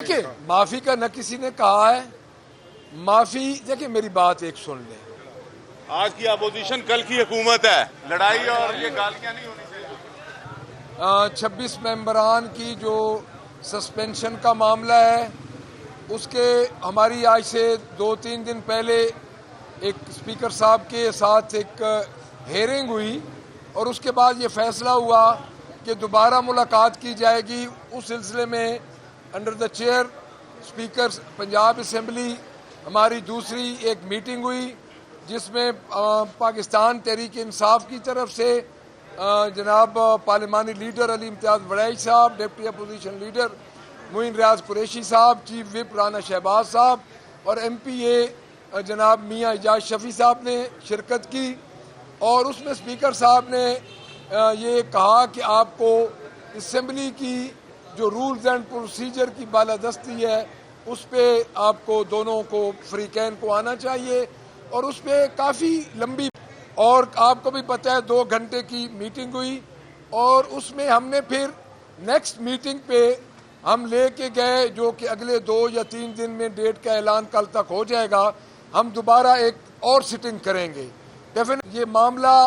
देखिए, माफी का न किसी ने कहा है। माफी, देखिए मेरी बात एक सुन ले। आज की अपोजिशन कल की हुकूमत है, लड़ाई और ये गालियां नहीं होनी चाहिए। 26 मेंबरान की जो सस्पेंशन का मामला है, उसके हमारी आज से 2-3 दिन पहले एक स्पीकर साहब के साथ एक हेयरिंग हुई और उसके बाद ये फैसला हुआ कि दोबारा मुलाकात की जाएगी। उस सिलसिले में under the chair speaker Punjab assembly हमारी दूसरी एक मीटिंग हुई, जिसमें पाकिस्तान तहरीक इंसाफ की तरफ से जनाब पार्लिमानी लीडर अली इम्तियाज़ वड़ैच साहब, डिप्टी अपोजिशन लीडर मोइन रियाज कुरैशी साहब, चीफ विप राना शहबाज साहब और MPA जनाब मियाँ एजाज शफी साहब ने शिरकत की। और उसमें स्पीकर साहब ने ये कहा कि आपको असेंबली की जो रूल्स एंड प्रोसीजर की बालादस्ती है, उस पर आपको दोनों को फ्रीकैन को आना चाहिए। और उस पर काफ़ी लंबी, और आपको भी पता है 2 घंटे की मीटिंग हुई और उसमें हमने फिर नेक्स्ट मीटिंग पे हम लेके गए, जो कि अगले 2 या 3 दिन में डेट का ऐलान कल तक हो जाएगा। हम दोबारा एक और सिटिंग करेंगे। डेफिनेट ये मामला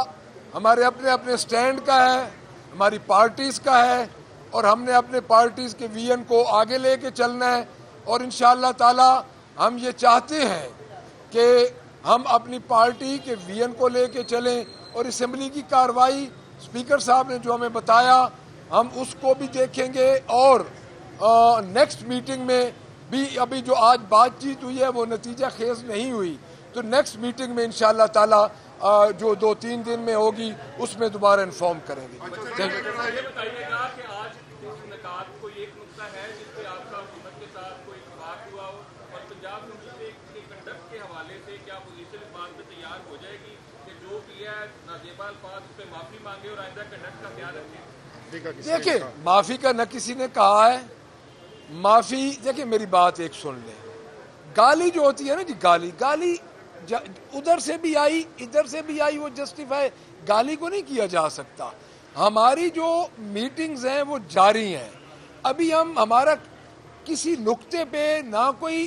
हमारे अपने अपने स्टैंड का है, हमारी पार्टीज का है और हमने अपने पार्टीज के विजन को आगे लेके चलना है। और इंशाअल्लाह ताला हम ये चाहते हैं कि हम अपनी पार्टी के विजन को लेके चलें और असेंबली की कार्रवाई स्पीकर साहब ने जो हमें बताया, हम उसको भी देखेंगे। और नेक्स्ट मीटिंग में भी अभी जो आज बातचीत हुई है वो नतीजा खेज नहीं हुई, तो नेक्स्ट मीटिंग में इंशाअल्लाह ताला जो 2-3 दिन में होगी उसमें दोबारा इन्फॉर्म करेंगे। देखिए, माफी का न किसी ने कहा है। माफी, देखिए मेरी बात एक सुन ले। गाली जो होती है ना जी, गाली उधर से भी आई इधर से भी आई, वो जस्टिफाई गाली को नहीं किया जा सकता। हमारी जो मीटिंग्स हैं वो जारी हैं। अभी हमारा किसी नुक्ते पे ना कोई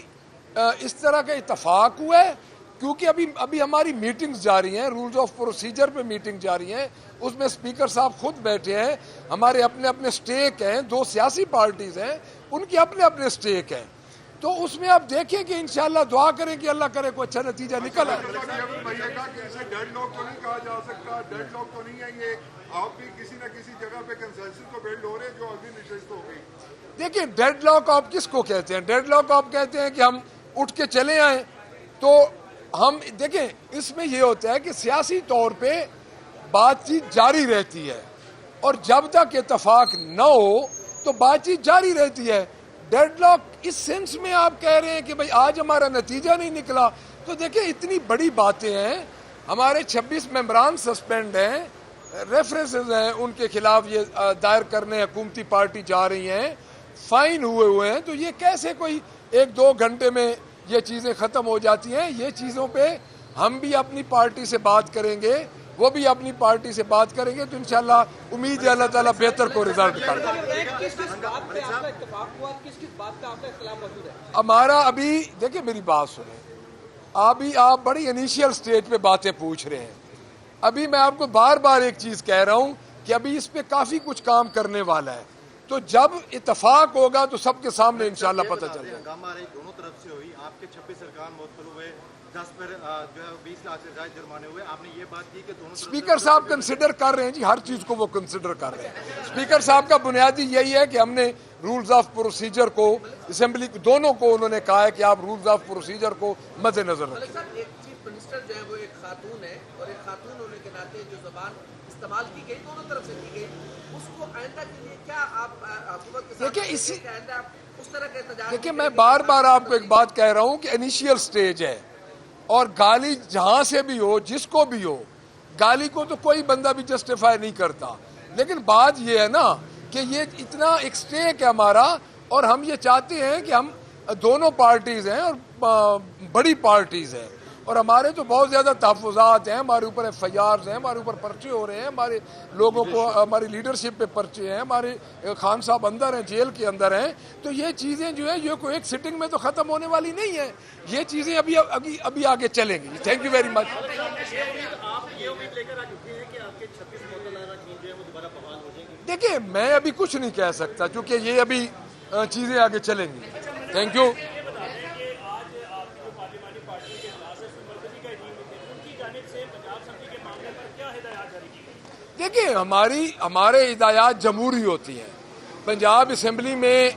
इस तरह का इत्तेफाक हुआ है, क्योंकि अभी हमारी मीटिंग्स जारी हैं, रूल्स ऑफ प्रोसीजर पे मीटिंग जारी हैं। उसमें स्पीकर साहब खुद बैठे हैं, हमारे अपने अपने स्टेक हैं, 2 सियासी पार्टीज हैं, उनके अपने अपने स्टेक हैं। तो उसमें आप देखें कि इंशाल्लाह दुआ करें कि अल्लाह करे कोई अच्छा नतीजा निकल आए। डेडलॉक तो नहीं कहा जा सकता, डेडलॉक तो नहीं है ये, आप भी किसी न किसी जगह पे कंसेंसस तो बिल्ड हो रहे जो अगली निश्चित हो गई। देखिए, डेडलॉक आप किसको कहते हैं? डेडलॉक आप कहते हैं कि हम उठ के चले आए। तो हम देखें, इसमें यह होता है कि सियासी तौर पे बातचीत जारी रहती है और जब तक इत्तेफाक न हो तो बातचीत जारी रहती है। डेडलॉक इस सेंस में आप कह रहे हैं कि भाई आज हमारा नतीजा नहीं निकला, तो देखिए इतनी बड़ी बातें हैं। हमारे 26 मेंबरान सस्पेंड हैं, रेफरेंसेस हैं उनके खिलाफ ये दायर करने हुकूमती पार्टी जा रही हैं, फाइन हुए हैं। तो ये कैसे कोई 1-2 घंटे में ये चीज़ें ख़त्म हो जाती हैं? ये चीज़ों पे हम भी अपनी पार्टी से बात करेंगे, वो भी अपनी पार्टी से बात करेंगे, तो इंशाल्लाह उम्मीद है अल्लाह ताला बेहतर को रिजल्ट कर देगा। हमारा अभी देखिए मेरी बात सुने, अभी आप बड़ी इनिशियल स्टेज पे बातें पूछ रहे हैं। अभी मैं आपको बार बार एक चीज कह रहा हूं कि अभी इस पे काफी कुछ काम करने वाला है, तो जब इत्तेफाक होगा तो सबके सामने इंशाल्लाह पता चल जाएगा। दोनों तरफ से हुई, आपके 26 सरकार मुअत्तल हुए, 10 पर जो है 20 लाख से ज्यादा जुर्माने हुए। आपने ये बात की कि दोनों स्पीकर साहब कंसिडर कर रहे हैं जी, हर चीज को वो कंसिडर कर रहे हैं। स्पीकर साहब का बुनियादी यही है कि हमने रूल्स ऑफ प्रोसीजर को असेंबली दोनों को उन्होंने कहा है कि आप रूल्स ऑफ प्रोसीजर को मद्देनजर रखें। एक चीफ मिनिस्टर जो है वो एक खातून है और एक खातून होने के नाते जो जबान इस्तेमाल की गई दोनों तरफ से की गई, उसको आइंदा के लिए क्या आप देखिए इसी उस तरह के इंतजाम? देखिए मैं बार बार आपको एक बात कह रहा हूं कि इनिशियल स्टेज है और गाली जहां से भी हो, जिसको भी हो, गाली को तो कोई बंदा भी जस्टिफाई नहीं करता। लेकिन बात ये है ना कि ये इतना एक स्टेक है हमारा और हम ये चाहते हैं कि हम दोनों पार्टीज हैं और बड़ी पार्टीज हैं, और हमारे तो बहुत ज़्यादा तहफ़्फ़ुज़ात हैं, हमारे ऊपर FIRs हैं, हमारे ऊपर पर्चे हो रहे हैं, हमारे लोगों को हमारी लीडरशिप पे पर्चे हैं, हमारे खान साहब अंदर हैं, जेल के अंदर हैं। तो ये चीज़ें जो है ये कोई एक सिटिंग में तो ख़त्म होने वाली नहीं है, ये चीज़ें अभी अभी अभी आगे चलेंगी। Thank you very much. देखिए मैं अभी कुछ नहीं कह सकता क्योंकि ये अभी चीज़ें आगे चलेंगी। Thank you. देखिए हमारे हिदायत जमहूरी होती हैं। पंजाब असम्बली में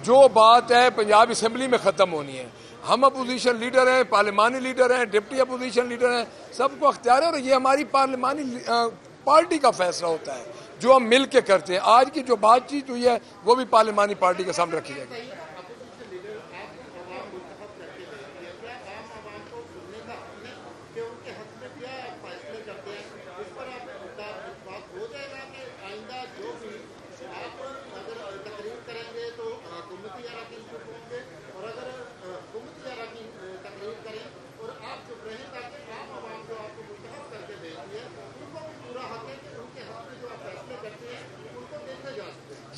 जो बात है पंजाब असम्बली में ख़त्म होनी है। हम अपोजिशन लीडर हैं, पार्लिमानी लीडर हैं, डिप्टी अपोजिशन लीडर हैं, सबको अख्तियार है और ये हमारी पार्लिमानी पार्टी का फैसला होता है जो हम मिल के करते हैं। आज की जो बातचीत हुई है वो भी पार्लिमानी पार्टी के सामने रखी जाएगी।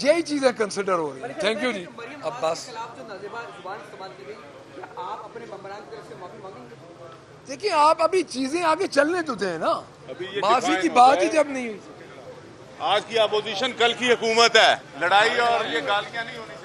यही चीजें कंसिडर हो रही हैं। थैंक यू जी। अब्बास देखिए आप अभी चीजें आगे चलने तो दें ना, माफी की बात ही जब नहीं हुई। आज की अपोजिशन कल की हुकूमत है, लड़ाई और ये गालियां नहीं होनी चाहिए।